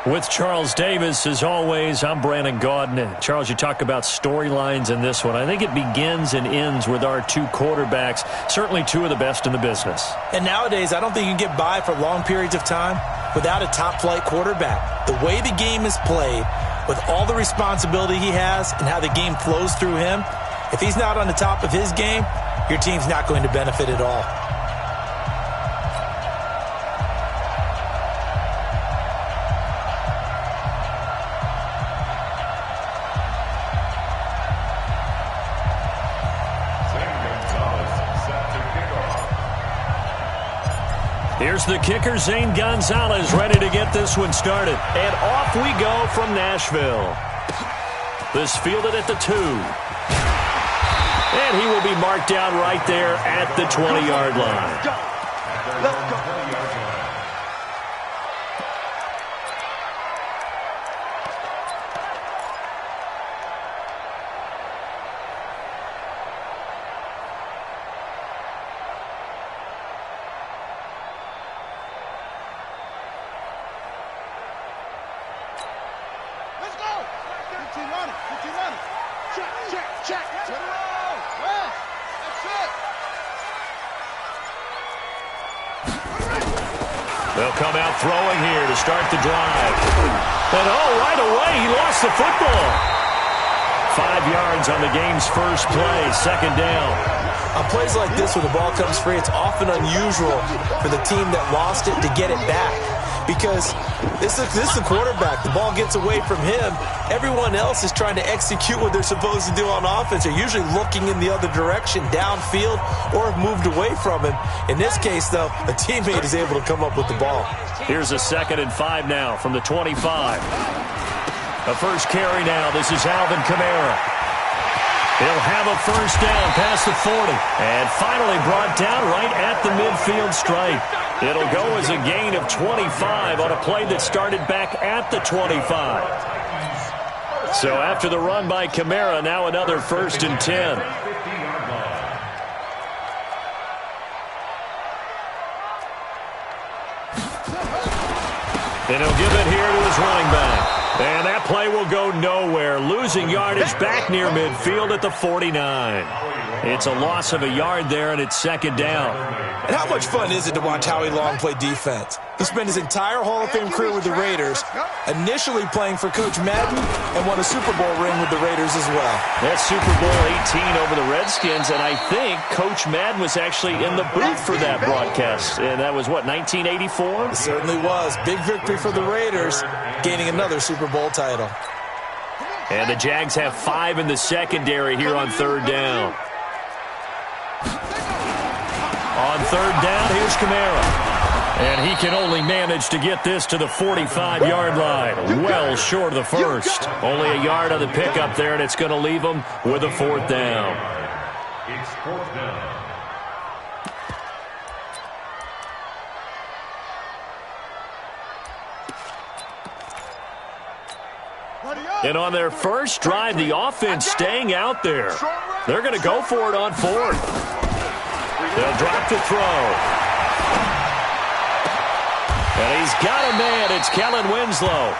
With Charles Davis, as always, I'm Brandon Gaudin. Charles, you talk about storylines in this one. I think it begins and ends with our two quarterbacks, certainly two of the best in the business. And nowadays, I don't think you can get by for long periods of time without a top-flight quarterback. The way the game is played, with all the responsibility he has and how the game flows through him, if he's not on the top of his game, your team's not going to benefit at all. Here's the kicker, Zane Gonzalez, ready to get this one started. And off we go from Nashville. This fielded at the 2. And he will be marked down right there at the 20-yard line. Let's go. They'll come out throwing here to start the drive. And right away, he lost the football. 5 yards on the game's first play, second down. On plays like this where the ball comes free, it's often unusual for the team that lost it to get it back. Because this is the quarterback. The ball gets away from him. Everyone else is trying to execute what they're supposed to do on offense. They're usually looking in the other direction, downfield, or have moved away from him. In this case, though, a teammate is able to come up with the ball. Here's a 2nd and 5 now from the 25. A first carry now. This is Alvin Kamara. He'll have a first down past the 40. And finally brought down right at the midfield stripe. It'll go as a gain of 25 on a play that started back at the 25. So after the run by Kamara, now another 1st and 10. And he'll give it here to his running back. And that play will go nowhere. Losing yardage back near midfield at the 49. It's a loss of a yard there, and it's 2nd down. And how much fun is it to watch Howie Long play defense? He spent his entire Hall of Fame career with the Raiders, initially playing for Coach Madden, and won a Super Bowl ring with the Raiders as well. That's Super Bowl 18 over the Redskins, and I think Coach Madden was actually in the booth for that broadcast. And that was, what, 1984? It certainly was. Big victory for the Raiders, gaining another Super Bowl title. And the Jags have 5 in the secondary here on 3rd down. On 3rd down, here's Kamara. And he can only manage to get this to the 45-yard line. Well short of the first. Only a yard on the pickup there, and it's going to leave him with a 4th down. It's 4th down. And on their first drive, the offense staying out there. They're going to go for it on 4th. They'll drop to throw. And he's got a man. It's Kellen Winslow.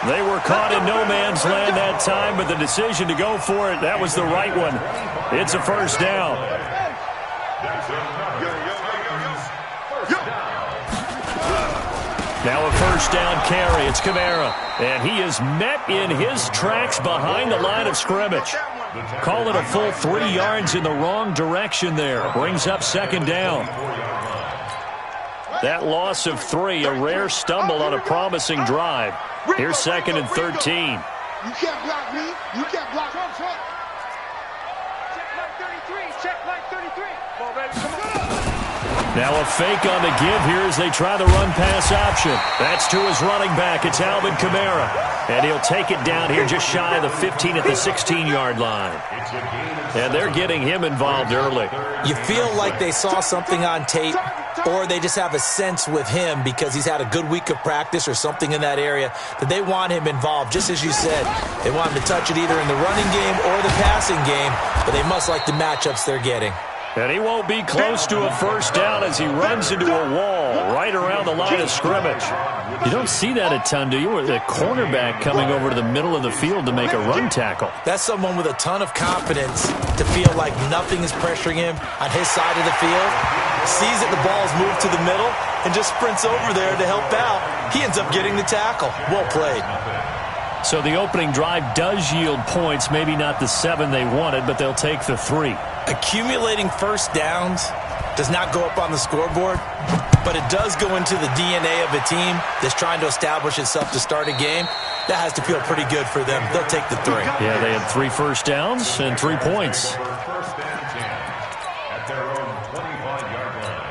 They were caught in no man's land that time, but the decision to go for it, that was the right one. It's a 1st down. Now a 1st down carry. It's Kamara. And he is met in his tracks behind the line of scrimmage. Call it a full 3 yards in the wrong direction there. Brings up 2nd down. That loss of 3, a rare stumble on a promising drive. Here's 2nd and 13. You can't block me. You can't block me. Check like 33. Check like 33. Come on, baby. Come on. Now a fake on the give here as they try the run-pass option. That's to his running back. It's Alvin Kamara. And he'll take it down here just shy of the 15 at the 16-yard line. And they're getting him involved early. You feel like they saw something on tape, or they just have a sense with him because he's had a good week of practice or something in that area that they want him involved. Just as you said, they want him to touch it either in the running game or the passing game, but they must like the matchups they're getting. And he won't be close to a 1st down as he runs into a wall right around the line of scrimmage. You don't see that a ton, do you? With a cornerback coming over to the middle of the field to make a run tackle. That's someone with a ton of confidence to feel like nothing is pressuring him on his side of the field. Sees that the ball's moved to the middle and just sprints over there to help out. He ends up getting the tackle. Well played. So the opening drive does yield points, maybe not the 7 they wanted, but they'll take the 3. Accumulating first downs does not go up on the scoreboard, but it does go into the DNA of a team that's trying to establish itself to start a game. That has to feel pretty good for them. They'll take the 3. Yeah, they had 3 first downs and 3 points. First down chance at their own 25-yard line.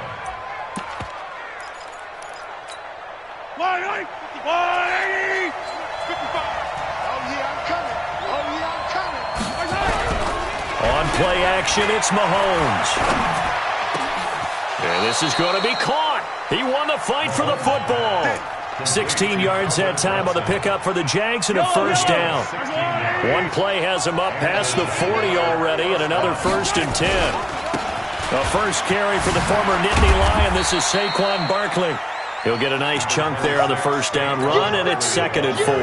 180! 55. Oh, yeah, I'm coming. Oh, yeah, I'm coming. On play action, it's Mahomes. And this is going to be caught. He won the fight for the football. 16 yards that time on the pickup for the Jags and a first down. One play has him up past the 40 already and another 1st and 10. A first carry for the former Nittany Lion. This is Saquon Barkley. He'll get a nice chunk there on the first down run, and it's 2nd and 4.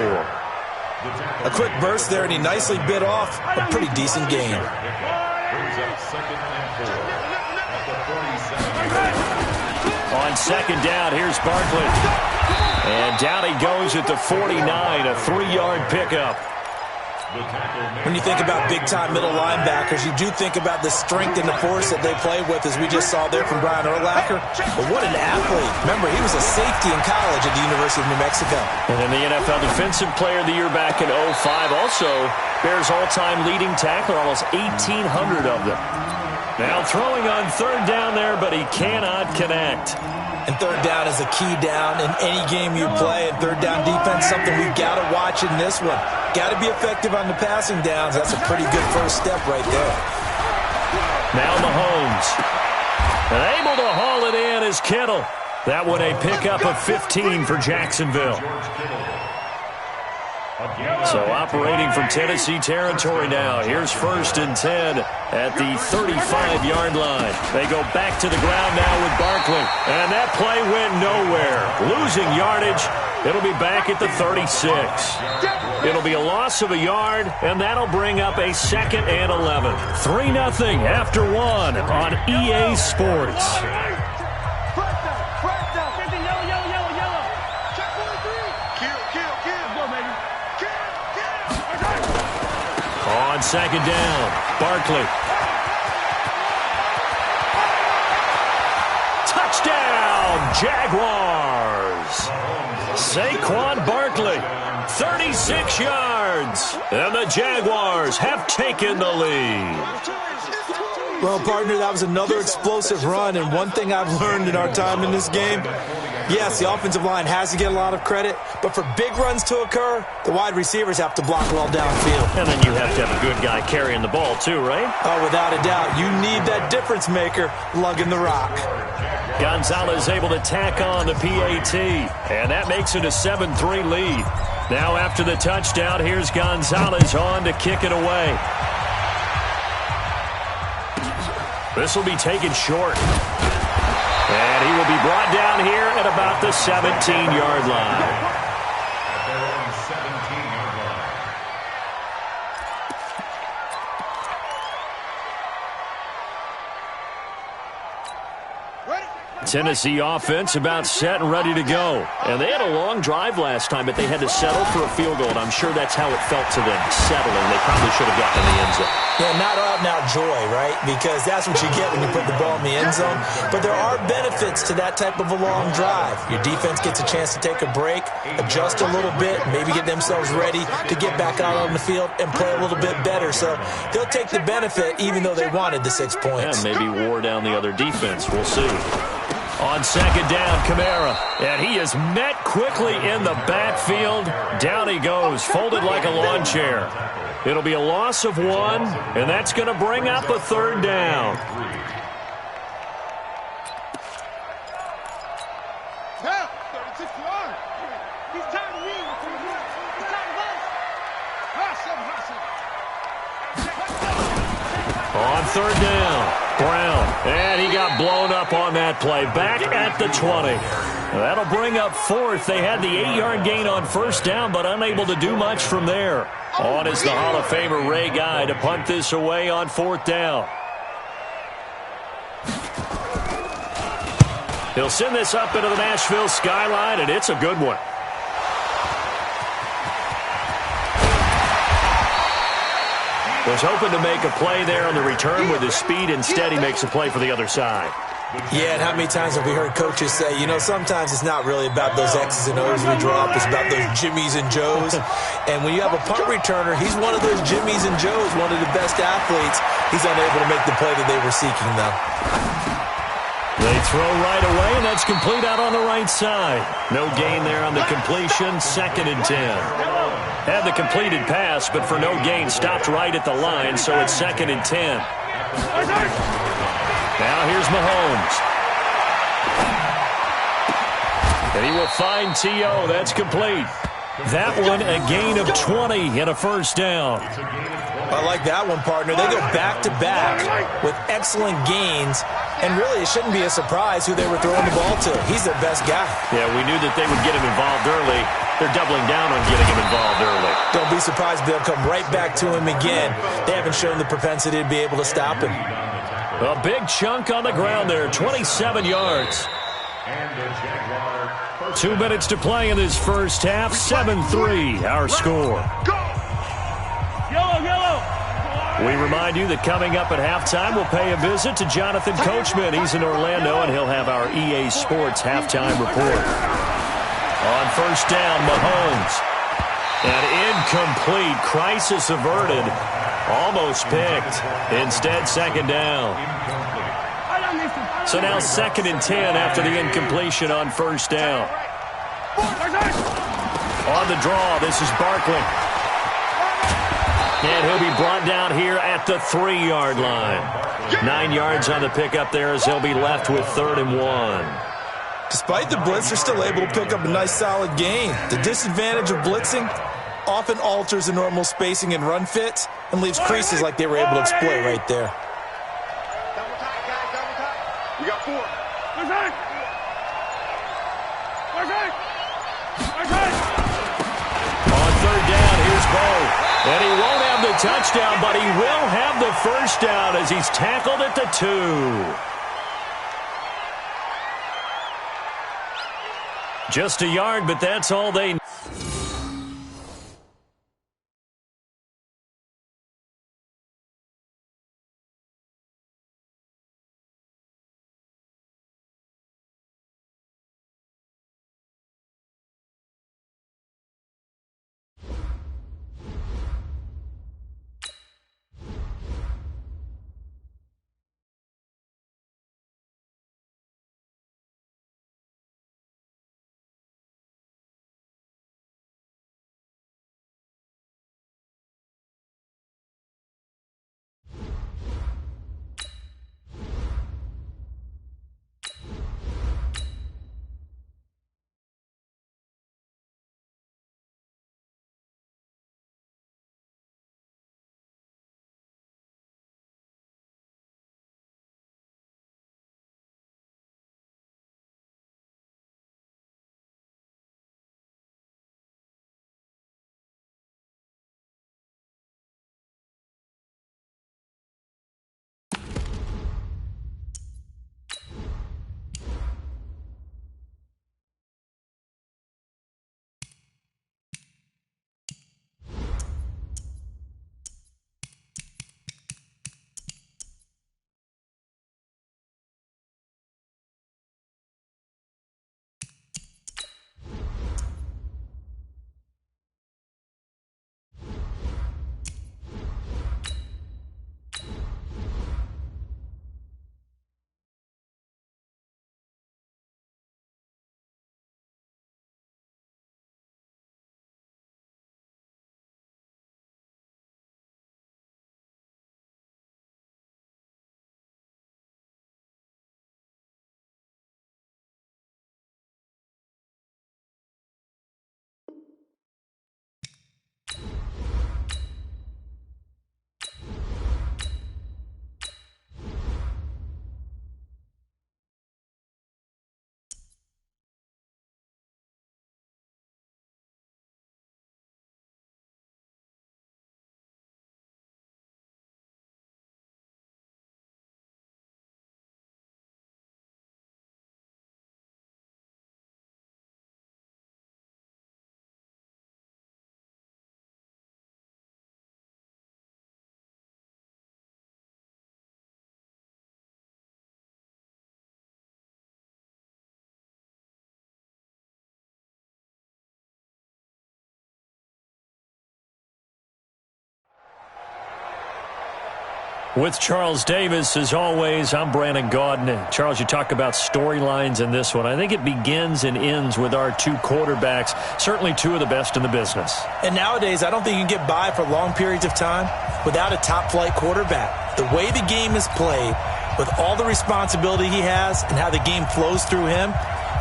A quick burst there, and he nicely bit off a pretty decent gain. On 2nd down, here's Barkley. And down he goes at the 49, a 3-yard pickup. When you think about big-time middle linebackers, you do think about the strength and the force that they play with, as we just saw there from Brian Urlacher. But what an athlete. Remember, he was a safety in college at the University of New Mexico. And in the NFL Defensive Player of the Year back in 2005, also Bears all-time leading tackler, almost 1,800 of them. Now throwing on 3rd down there, but he cannot connect. And 3rd down is a key down in any game you play. And 3rd down defense, something we've got to watch in this one. Got to be effective on the passing downs. That's a pretty good first step right there. Now Mahomes. And able to haul it in is Kittle. That one a pickup of 15 for Jacksonville. So operating from Tennessee territory now. Here's 1st and 10 at the 35-yard line. They go back to the ground now with Barkley. And that play went nowhere. Losing yardage. It'll be back at the 36. It'll be a loss of a yard, and that'll bring up a 2nd and 11. 3-0 after 1 on EA Sports. On 2nd down, Barkley. Touchdown, Jaguars. Saquon Barkley, 36 yards. And the Jaguars have taken the lead. Well, partner, that was another explosive run, and one thing I've learned in our time in this game, yes, the offensive line has to get a lot of credit, but for big runs to occur, the wide receivers have to block well downfield. And then you have to have a good guy carrying the ball too, right? Oh, without a doubt. You need that difference maker lugging the rock. Gonzalez able to tack on the PAT, and that makes it a 7-3 lead. Now after the touchdown, here's Gonzalez on to kick it away. This will be taken short. And he will be brought down here at about the 17-yard line. Tennessee offense about set and ready to go. And they had a long drive last time, but they had to settle for a field goal, and I'm sure that's how it felt to them, settling. They probably should have gotten in the end zone. Yeah, not out-and-out joy, right? Because that's what you get when you put the ball in the end zone. But there are benefits to that type of a long drive. Your defense gets a chance to take a break, adjust a little bit, maybe get themselves ready to get back out on the field and play a little bit better. So they'll take the benefit even though they wanted the 6 points. Yeah, maybe wore down the other defense. We'll see. On 2nd down, Kamara. And he is met quickly in the backfield. Down he goes, folded like a lawn chair. It'll be a loss of 1, and that's going to bring up a 3rd down. Now, 36 yards. He's tired of you. He's tired of us. On 3rd down, Brown. And he got blown up on that play. Back at the 20. That'll bring up fourth. They had the 8-yard gain on first down, but unable to do much from there. On is the Hall of Famer Ray Guy to punt this away on fourth down. He'll send this up into the Nashville skyline, and it's a good one. Was hoping to make a play there on the return with his speed. Instead, he makes a play for the other side. Yeah, and how many times have we heard coaches say, you know, sometimes it's not really about those X's and O's we drop. It's about those Jimmies and Joes. And when you have a punt returner, he's one of those Jimmies and Joes, one of the best athletes. He's unable to make the play that they were seeking, though. They throw right away, and that's complete out on the right side. No gain there on the completion, 2nd and 10. Had the completed pass, but for no gain, stopped right at the line, so it's 2nd and 10. Now here's Mahomes. And he will find T.O. That's complete. That one, a gain of 20 and a first down. I like that one, partner. They go back-to-back with excellent gains, and really it shouldn't be a surprise who they were throwing the ball to. He's their best guy. Yeah, we knew that they would get him involved early. They're doubling down on getting him involved early. Don't be surprised if they'll come right back to him again. They haven't shown the propensity to be able to stop him. A big chunk on the ground there, 27 yards. 2 minutes to play in this first half, 7-3 our score. We remind you that coming up at halftime, we'll pay a visit to Jonathan Coachman. He's in Orlando, and he'll have our EA Sports halftime report. On first down, Mahomes. And incomplete. Crisis averted. Almost picked. Instead, 2nd down. So now 2nd and 10 after the incompletion on first down. On the draw, this is Barkley. And he'll be brought down here at the 3-yard line. 9 yards on the pickup there as he'll be left with 3rd and 1. Despite the blitz, they're still able to pick up a nice solid gain. The disadvantage of blitzing often alters the normal spacing and run fits and leaves creases like they were able to exploit right there. Double tight, guys, double tight. We got 4. On 3rd down, here's Bo. And he won't have the touchdown, but he will have the first down as he's tackled at the 2. Just a yard, but that's all they need. With Charles Davis, as always, I'm Brandon Gaudin. Charles, you talk about storylines in this one. I think it begins and ends with our two quarterbacks, certainly two of the best in the business. And nowadays, I don't think you can get by for long periods of time without a top-flight quarterback. The way the game is played, with all the responsibility he has and how the game flows through him,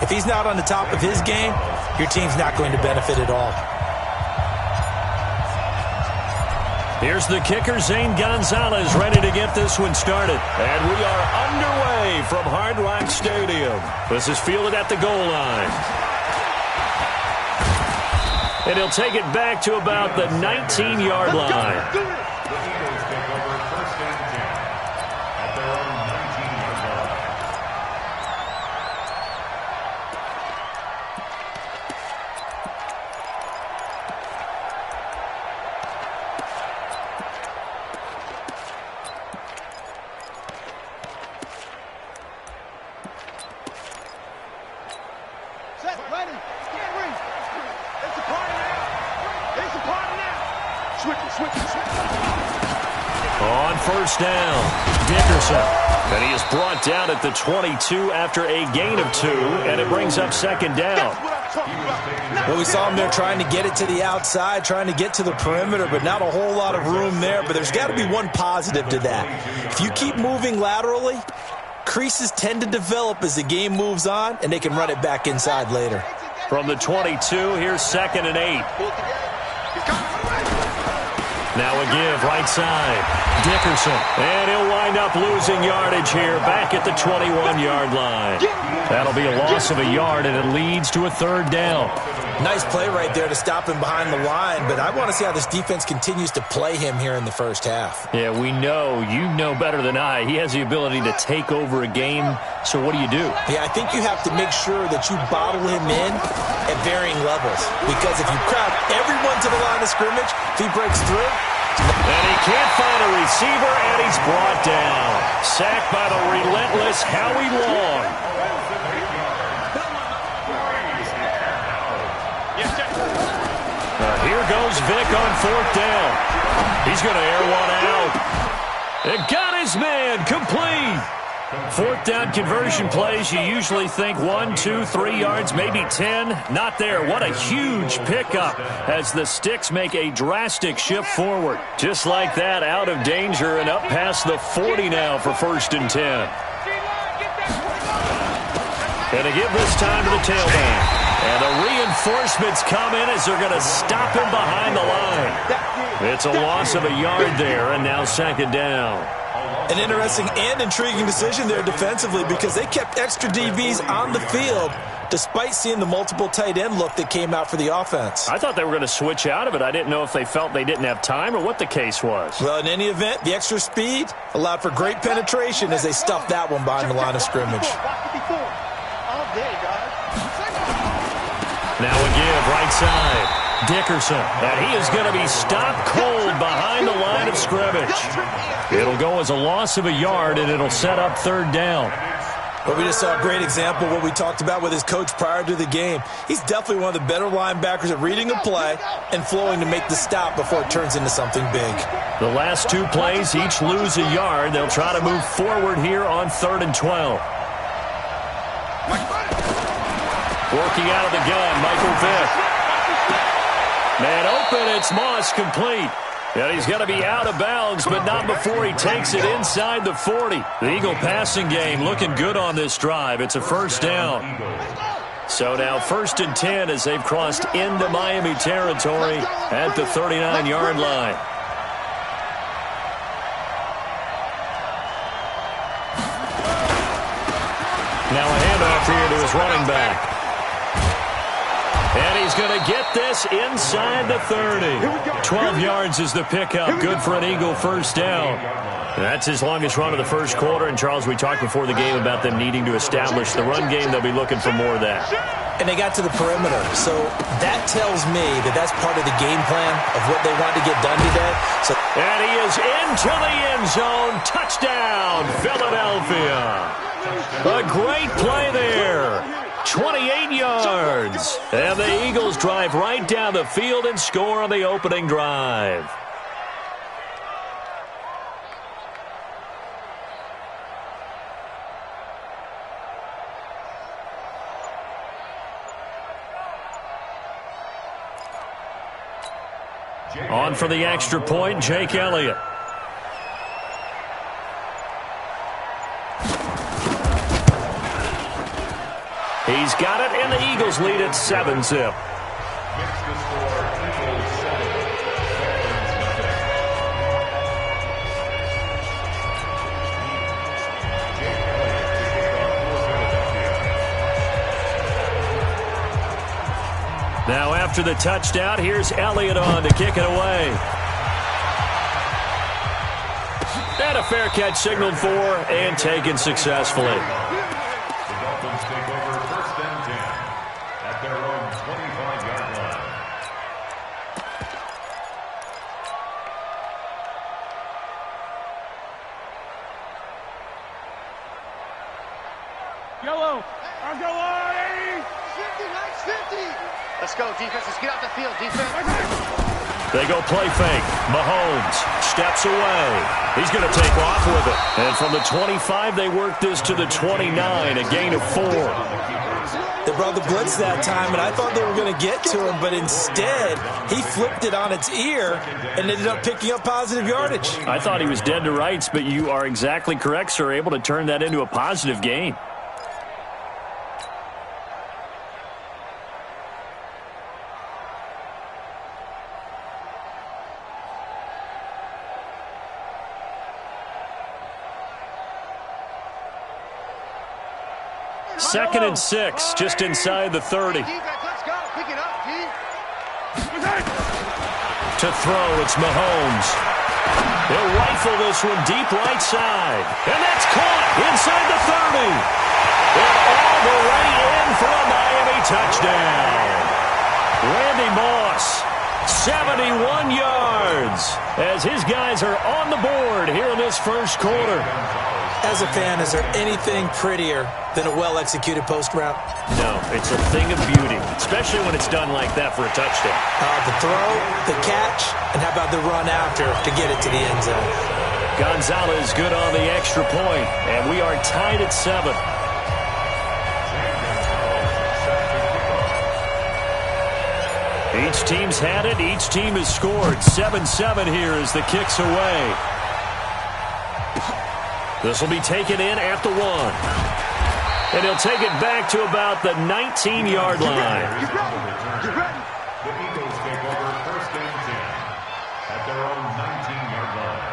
if he's not on the top of his game, your team's not going to benefit at all. Here's the kicker, Zane Gonzalez, ready to get this one started. And we are underway from Hard Rock Stadium. This is fielded at the goal line. And he'll take it back to about the 19-yard line. On first down, Dickerson. And he is brought down at the 22 after a gain of 2, and it brings up second down. Well, we saw him there trying to get it to the outside, trying to get to the perimeter, but not a whole lot of room there. But there's got to be one positive to that. If you keep moving laterally, creases tend to develop as the game moves on, and they can run it back inside later. From the 22, here's 2nd and 8. Now a give, right side, Dickerson. And he'll wind up losing yardage here, back at the 21-yard line. That'll be a loss of a yard, and it leads to a 3rd down. Nice play right there to stop him behind the line, but I want to see how this defense continues to play him here in the first half. Yeah, we know. You know better than I. He has the ability to take over a game, so what do you do? Yeah, I think you have to make sure that you bottle him in at varying levels, because if you crowd everyone to the line of scrimmage, if he breaks through, and he can't find a receiver, and he's brought down. Sacked by the relentless Howie Long. Here goes Vic on 4th down. He's going to air one out. It got his man complete. 4th down conversion plays, you usually think 1, 2, 3 yards, maybe 10. Not there. What a huge pickup as the sticks make a drastic shift forward. Just like that, out of danger and up past the 40 now for 1st and 10. And to give this time to the tailback. And the reinforcements come in as they're going to stop him behind the line. It's a loss of a yard there, and now 2nd down. An interesting and intriguing decision there defensively, because they kept extra DBs on the field despite seeing the multiple tight end look that came out for the offense. I thought they were going to switch out of it. I didn't know if they felt they didn't have time or what the case was. Well, in any event, the extra speed allowed for great penetration as they stuffed that one behind the line of scrimmage. Now a give, right side. Dickerson, and he is going to be stopped cold behind the line of scrimmage. It'll go as a loss of a yard, and it'll set up 3rd down. But we just saw a great example of what we talked about with his coach prior to the game. He's definitely one of the better linebackers at reading a play and flowing to make the stop before it turns into something big. The last 2 plays each lose a yard. They'll try to move forward here on 3rd and 12. Working out of the gun, Michael Vick. Man open, it's Moss, complete. And he's going to be out of bounds, but not before he takes it inside the 40. The Eagle passing game looking good on this drive. It's a 1st down. So now 1st and 10 as they've crossed into Miami territory at the 39-yard line. Now a handoff here to his running back. And he's going to get this inside the 30. 12 yards is the pickup. Good for an Eagle 1st down. That's his longest run of the 1st quarter. And, Charles, we talked before the game about them needing to establish the run game. They'll be looking for more of that. And they got to the perimeter. So that tells me that that's part of the game plan of what they want to get done today. And he is into the end zone. Touchdown, Philadelphia. A great play there. 28 yards. And the Eagles drive right down the field and score on the opening drive. On for the extra point, Jake Elliott. He's got it, and the Eagles lead at 7-zip. Now after the touchdown, here's Elliott on to kick it away. And a fair catch signaled for and taken successfully. The Dolphins take over 1st and 10 at their own 25-yard line. Yellow. I'll go on, 80. 50, nice 50. Let's go, defense. Let's get out the field, defense. They go play fake. Mahomes steps away. He's going to take off with it. And from the 25, they work this to the 29, a gain of 4. They brought the blitz that time, and I thought they were going to get to him, but instead, he flipped it on its ear and ended up picking up positive yardage. I thought he was dead to rights, but you are exactly correct, sir, able to turn that into a positive gain. Second and 6, just inside the 30. Let's go. Pick it up, G. To throw, it's Mahomes. He'll rifle this one deep right side. And that's caught inside the 30. And all the way in for a Miami touchdown. Randy Moss, 71 yards, as his guys are on the board here in this first quarter. As a fan, is there anything prettier than a well-executed post route? No, it's a thing of beauty, especially when it's done like that for a touchdown. The throw, the catch, and how about the run after to get it to the end zone? Gonzalez good on the extra point, and we are tied at 7. Each team's had it. Each team has scored. 7-7 here as the kick's away. This will be taken in at the 1. And he'll take it back to about the 19-yard line. The Eagles take over 1st and 10 at their own 19-yard line.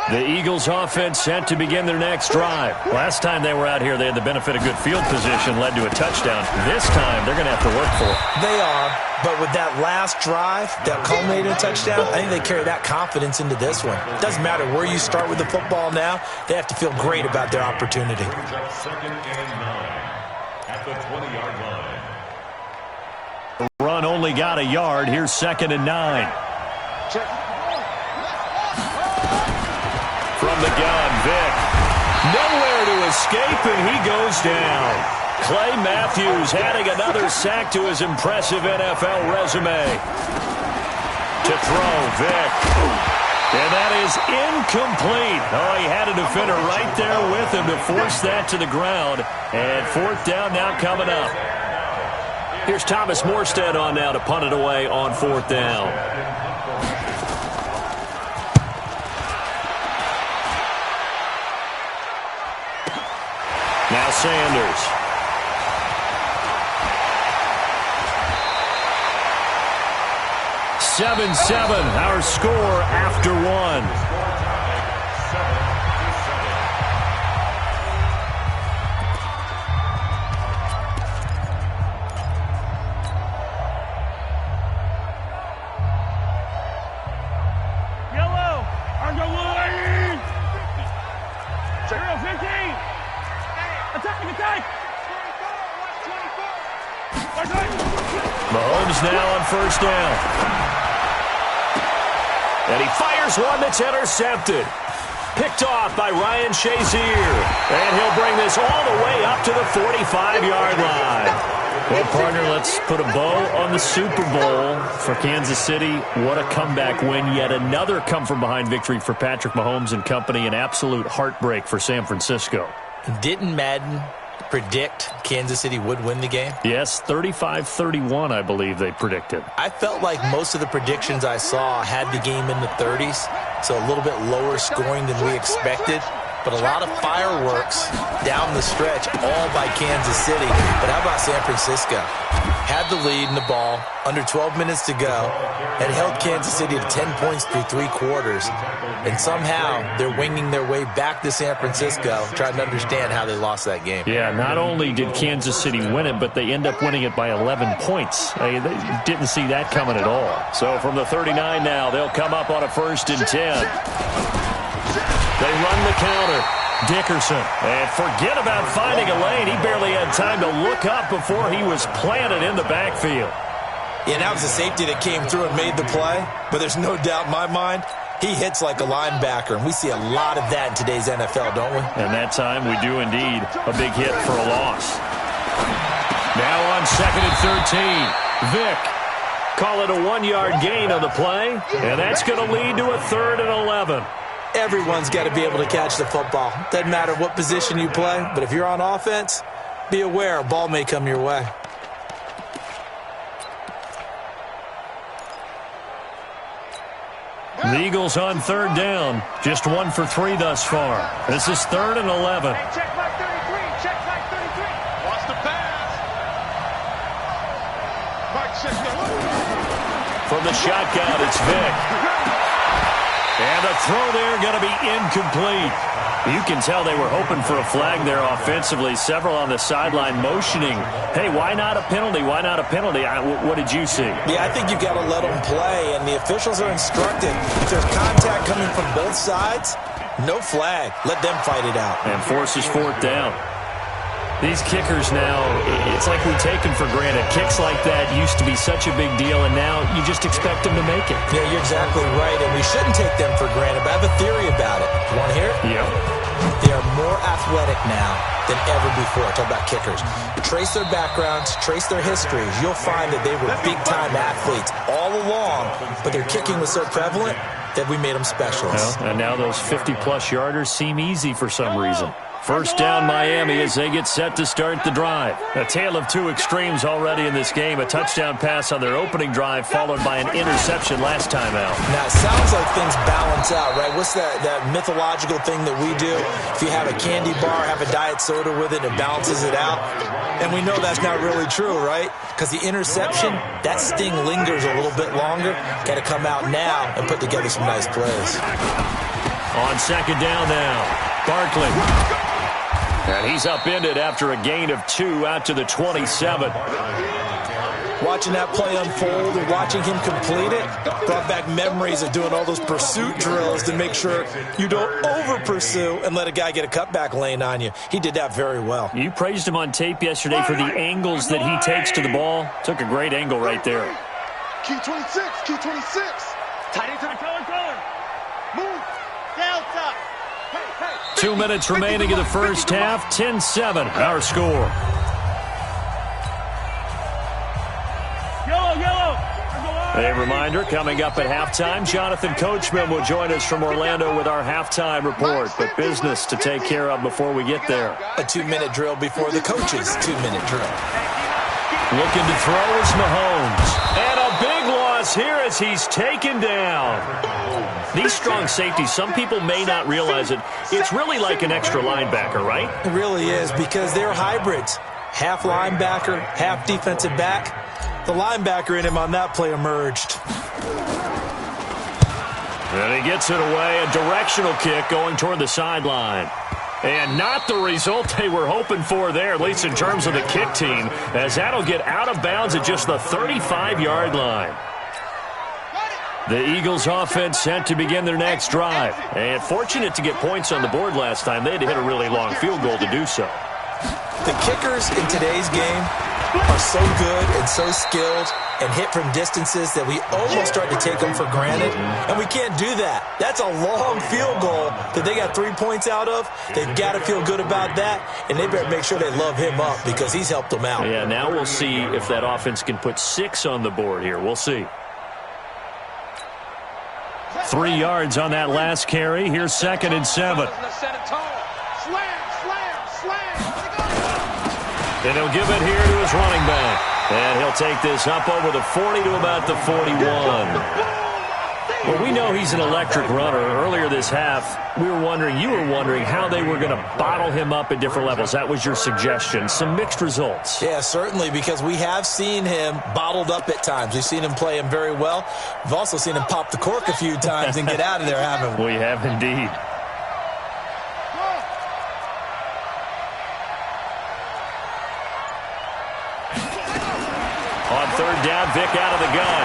The Eagles offense set to begin their next drive. Last time they were out here, they had the benefit of good field position, led to a touchdown. This time, they're going to have to work for it. They are, but with that last drive that culminated in a touchdown, I think they carry that confidence into this one. Doesn't matter where you start with the football now, they have to feel great about their opportunity. 2nd and 9 at the 20-yard line. The run only got a yard. Here's 2nd and 9. From the gun, Vick. Nowhere to escape, and he goes down. Clay Matthews adding another sack to his impressive NFL resume. To throw, Vick. And that is incomplete. Oh, he had a defender right there with him to force that to the ground. And 4th down now coming up. Here's Thomas Morstead on now to punt it away on 4th down. Now Sanders. Seven, our score after 1. Yellow. I'll go on, 15. Attack! Mahomes now on 1st down. And he fires one that's intercepted. Picked off by Ryan Shazier. And he'll bring this all the way up to the 45-yard line. Well, partner, let's put a bow on the Super Bowl for Kansas City. What a comeback win. Yet another come-from-behind victory for Patrick Mahomes and company. An absolute heartbreak for San Francisco. Didn't Madden predict Kansas City would win the game? Yes, 35-31, I believe they predicted. I felt like most of the predictions I saw had the game in the 30s, so a little bit lower scoring than we expected. But a lot of fireworks down the stretch, all by Kansas City. But how about San Francisco? Had the lead in the ball, under 12 minutes to go, and held Kansas City to 10 points through 3 quarters. And somehow they're winging their way back to San Francisco, trying to understand how they lost that game. Yeah, not only did Kansas City win it, but they end up winning it by 11 points. They didn't see that coming at all. So from the 39 now, they'll come up on a 1st and 10. They run the counter. Dickerson. And forget about finding a lane. He barely had time to look up before he was planted in the backfield. Yeah, that was a safety that came through and made the play. But there's no doubt in my mind, he hits like a linebacker. And we see a lot of that in today's NFL, don't we? And that time we do indeed. A big hit for a loss. Now on 2nd and 13. Vick. Call it a 1-yard gain on the play. And that's going to lead to a 3rd and 11. Everyone's got to be able to catch the football. Doesn't matter what position you play, but if you're on offense, be aware a ball may come your way. The Eagles on 3rd down. Just 1 for 3 thus far. This is 3rd and 11. Hey, check my 33. Check my 33. Watch the pass. Mike, check that. From the shotgun, it's Vick. And the throw there going to be incomplete. You can tell they were hoping for a flag there offensively. Several on the sideline motioning, hey, why not a penalty? Why not a penalty? What did you see? Yeah, I think you've got to let them play, and the officials are instructed. If there's contact coming from both sides, no flag. Let them fight it out. And forces 4th down. These kickers now, it's like we take them for granted. Kicks like that used to be such a big deal, and now you just expect them to make it. Yeah, you're exactly right, and we shouldn't take them for granted, but I have a theory about it. You want to hear it? Yeah. They are more athletic now than ever before. Talk about kickers. Trace their backgrounds, trace their histories. You'll find that they were big-time athletes all along, but their kicking was so prevalent that we made them specialists. Well, and now those 50-plus yarders seem easy for some reason. 1st down Miami as they get set to start the drive. A tale of 2 extremes already in this game. A touchdown pass on their opening drive followed by an interception last time out. Now, it sounds like things balance out, right? What's that mythological thing that we do? If you have a candy bar, have a diet soda with it, it balances it out. And we know that's not really true, right? Because the interception, that sting lingers a little bit longer. Got to come out now and put together some nice plays. On 2nd down now, Barkley. And he's upended after a gain of 2 out to the 27. Watching that play unfold and watching him complete it brought back memories of doing all those pursuit drills to make sure you don't over-pursue and let a guy get a cutback lane on you. He did that very well. You praised him on tape yesterday for the angles that he takes to the ball. Took a great angle right there. Key 26. Key 26. Tight end to the color. Move. Down top. 2 minutes remaining in the 1st half. 10-7, our score. A reminder, coming up at halftime, Jonathan Coachman will join us from Orlando with our halftime report. But business to take care of before we get there. A 2-minute drill before the coach's 2-minute drill. Looking to throw is Mahomes. And a big loss here as he's taken down. These strong safeties, some people may not realize it. It's really like an extra linebacker, right? It really is, because they're hybrids. Half linebacker, half defensive back. The linebacker in him on that play emerged. And he gets it away. A directional kick going toward the sideline. And not the result they were hoping for there, at least in terms of the kick team, as that'll get out of bounds at just the 35-yard line. The Eagles offense set to begin their next drive. And fortunate to get points on the board last time. They had to hit a really long field goal to do so. The kickers in today's game are so good and so skilled and hit from distances that we almost start to take them for granted, and we can't do that. That's a long field goal that they got 3 points out of. They've got to feel good about that, and they better make sure they love him up because he's helped them out. Yeah, now we'll see if that offense can put 6 on the board here. We'll see. 3 yards on that last carry. Here's 2nd and 7. And he'll give it here to his running back. And he'll take this up over the 40 to about the 41. Well, we know he's an electric runner. Earlier this half, you were wondering how they were going to bottle him up at different levels. That was your suggestion. Some mixed results. Yeah, certainly, because we have seen him bottled up at times. We've seen him play him very well. We've also seen him pop the cork a few times and get out of there, haven't we? We have indeed. On 3rd down, Vic out of the gun.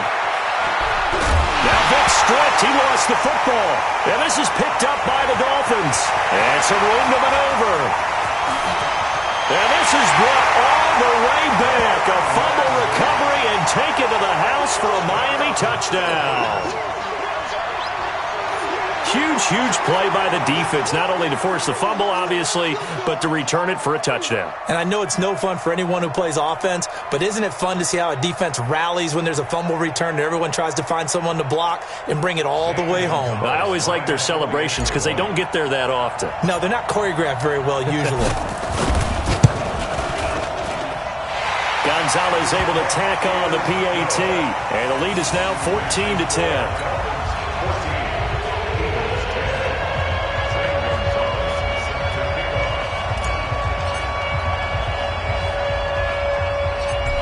Now Vic stripped. He lost the football. And this is picked up by the Dolphins. And some room to maneuver. And this is brought all the way back. A fumble recovery and taken to the house for a Miami touchdown. Huge play by the defense, not only to force the fumble, obviously, but to return it for a touchdown. And I know it's no fun for anyone who plays offense, but isn't it fun to see how a defense rallies when there's a fumble return and everyone tries to find someone to block and bring it all the way home? I always like their celebrations because they don't get there that often. No, they're not choreographed very well usually. Gonzalez able to tack on the PAT, and the lead is now 14-10.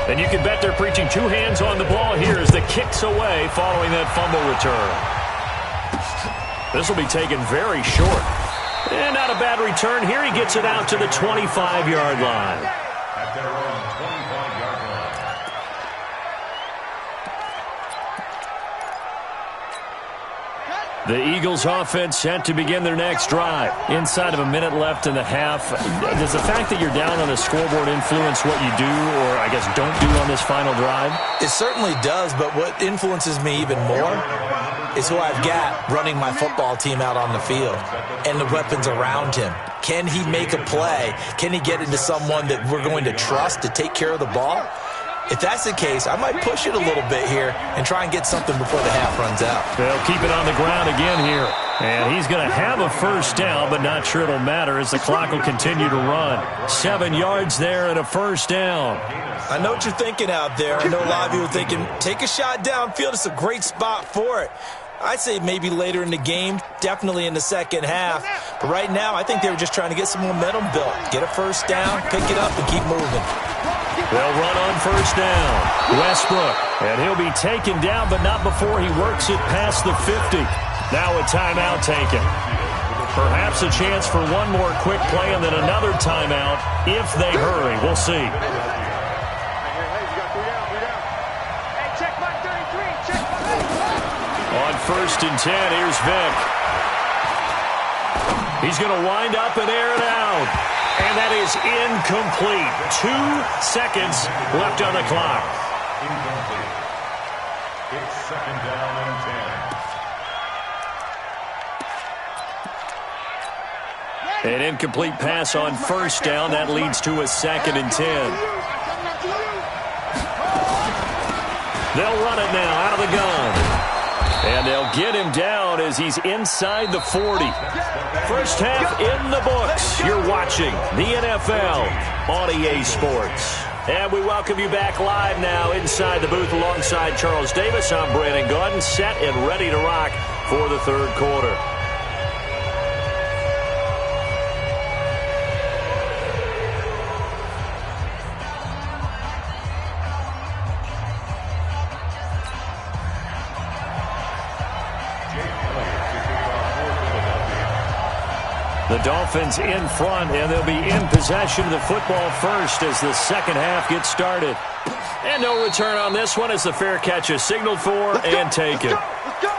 And you can bet they're preaching 2 hands on the ball here as the kick's away following that fumble return. This will be taken very short. And not a bad return. Here he gets it out to the 25-yard line. At their own 25-yard line. The Eagles offense set to begin their next drive. Inside of a minute left in the half. Does the fact that you're down on the scoreboard influence what you do, or I guess don't do on this final drive? It certainly does, but what influences me even more is who I've got running my football team out on the field and the weapons around him. Can he make a play? Can he get into someone that we're going to trust to take care of the ball? If that's the case, I might push it a little bit here and try and get something before the half runs out. They'll keep it on the ground again here. And he's going to have a first down, but not sure it'll matter as the clock will continue to run. 7 yards there and a first down. I know what you're thinking out there. I know a lot of you are thinking, take a shot downfield. It's a great spot for it. I'd say maybe later in the game, definitely in the second half. But right now, I think they were just trying to get some momentum built. Get a first down, pick it up, and keep moving. They'll run on first down. Westbrook, and he'll be taken down, but not before he works it past the 50. Now a timeout taken. Perhaps a chance for one more quick play and then another timeout if they hurry. We'll see. On 1st and 10, here's Vic. He's going to wind up and air it out. And that is incomplete. 2 seconds left on the clock. Incomplete. It's 2nd down and 10. An incomplete pass on first down. That leads to a 2nd and 10. They'll run it now out of the gun. And they'll get him down as he's inside the 40. First half in the books. You're watching the NFL on EA Sports. And we welcome you back live now inside the booth alongside Charles Davis. I'm Brandon Gaudin, set and ready to rock for the 3rd quarter. The Dolphins in front, and they'll be in possession of the football first as the second half gets started. And no return on this one as the fair catch is signaled for and taken. Let's go.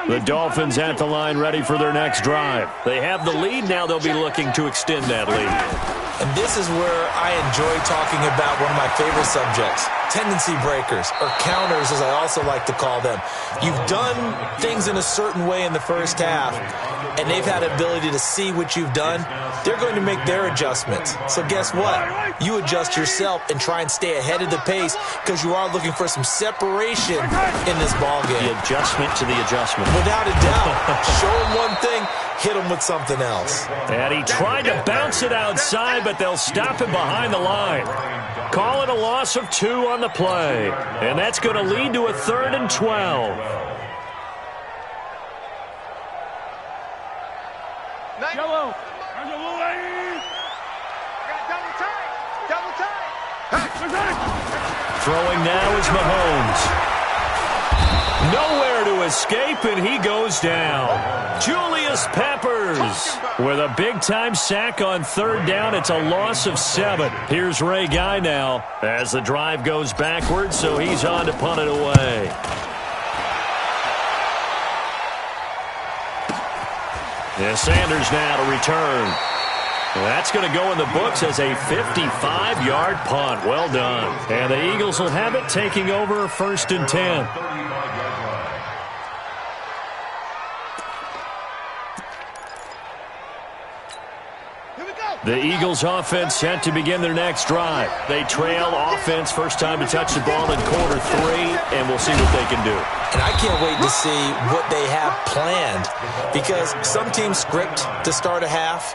The Dolphins at the line ready for their next drive. They have the lead. Now they'll be looking to extend that lead. And this is where I enjoy talking about one of my favorite subjects, tendency breakers, or counters as I also like to call them. You've done things in a certain way in the first half, and they've had the ability to see what you've done. They're going to make their adjustments. So guess what? You adjust yourself and try and stay ahead of the pace because you are looking for some separation in this ball game. The adjustment to the adjustment. Without a doubt. Show them one thing, hit them with something else. And he tried to bounce it outside, but they'll stop him behind the line. Call it a loss of 2 on the play. And that's going to lead to a 3rd and 12. Yellow. Double tight. Throwing now is Mahomes. Nowhere to escape, and he goes down. Julius Peppers with a big-time sack on 3rd down. It's a loss of 7. Here's Ray Guy now as the drive goes backwards, so he's on to punt it away. Yeah, Sanders now to return. That's going to go in the books as a 55-yard punt. Well done. And the Eagles will have it, taking over 1st and 10. The Eagles offense set to begin their next drive. They trail offense, first time to touch the ball in quarter 3, and we'll see what they can do. And I can't wait to see what they have planned because some teams script to start a half.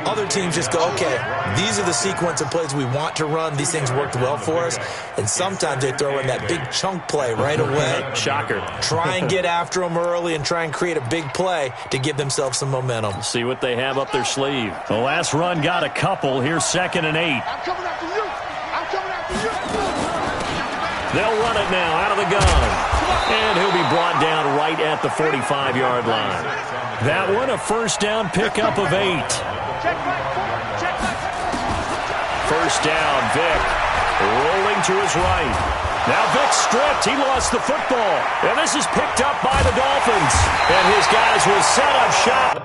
Other teams just go, okay, these are the sequence of plays we want to run. These things worked well for us. And sometimes they throw in that big chunk play right away. Shocker. Try and get after them early and try and create a big play to give themselves some momentum. See what they have up their sleeve. The last run got a couple. Here's 2nd and 8. I'm coming after you. I'm coming after you. They'll run it now out of the gun. And he'll be brought down right at the 45-yard line. That one, a 1st down pickup of 8. Check right. 1st down, Vic. Rolling to his right. Now Vic stripped. He lost the football. And this is picked up by the Dolphins. And his guys will set up shop.